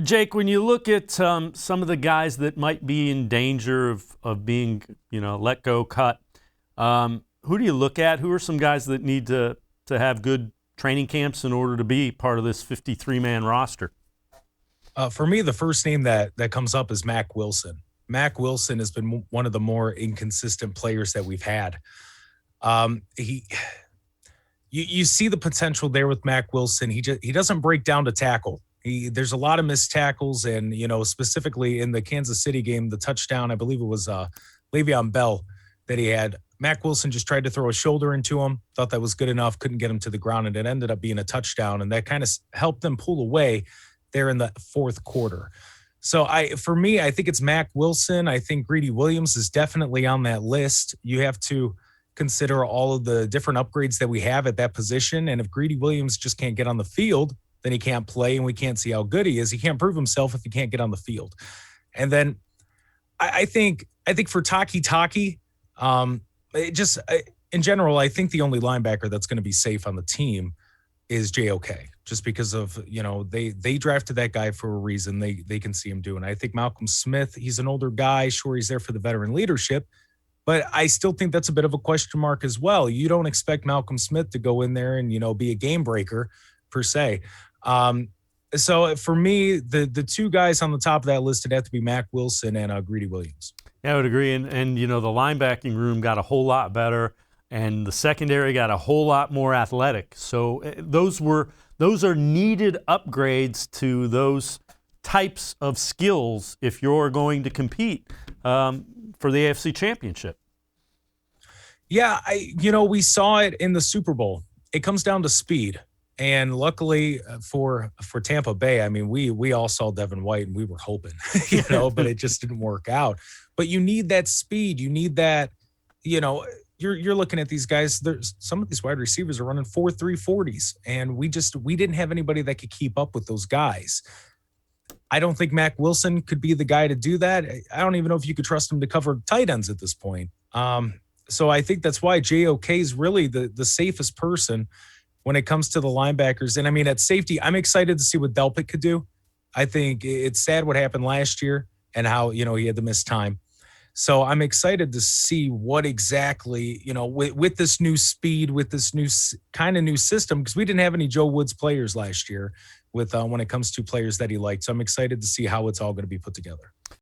Jake, when you look at some of the guys that might be in danger of being, let go, cut, who do you look at? Who are some guys that need to have good training camps in order to be part of this 53-man roster? For me, the first name that comes up is Mack Wilson. Mack Wilson has been one of the more inconsistent players that we've had. You see the potential there with Mack Wilson. He doesn't break down to tackle. There's a lot of missed tackles, and specifically in the Kansas City game, the touchdown, I believe it was Le'Veon Bell that he had. Mack Wilson just tried to throw a shoulder into him, thought that was good enough, couldn't get him to the ground, and it ended up being a touchdown, and that kind of helped them pull away there in the fourth quarter. So for me, I think it's Mack Wilson. I think Greedy Williams is definitely on that list. You have to consider all of the different upgrades that we have at that position. And if Greedy Williams just can't get on the field, then he can't play, and we can't see how good he is. He can't prove himself if he can't get on the field. And then I think for Takitaki, in general, I think the only linebacker that's going to be safe on the team is JOK, just because of, they drafted that guy for a reason. They can see him doing. I think Malcolm Smith, he's an older guy. Sure, he's there for the veteran leadership, but I still think that's a bit of a question mark as well. You don't expect Malcolm Smith to go in there and, be a game breaker per se. So for me, the two guys on the top of that list would have to be Mack Wilson and Greedy Williams. Yeah, I would agree. And the linebacking room got a whole lot better, and the secondary got a whole lot more athletic. So those are needed upgrades to those types of skills if you're going to compete for the AFC Championship. Yeah, we saw it in the Super Bowl. It comes down to speed. And luckily for Tampa Bay, I mean, we all saw Devin White and we were hoping, but it just didn't work out. But you need that speed. You need that, you're looking at these guys. There's some of these wide receivers are running 4.3 40s, and we didn't have anybody that could keep up with those guys. I don't think Mack Wilson could be the guy to do that. I don't even know if you could trust him to cover tight ends at this point. So I think that's why JOK is really the safest person when it comes to the linebackers. And I mean, at safety, I'm excited to see what Delpit could do. I think it's sad what happened last year and how, he had to miss time. So I'm excited to see what exactly, with this new speed, with this new kind of new system, because we didn't have any Joe Woods players last year with when it comes to players that he liked. So I'm excited to see how it's all going to be put together.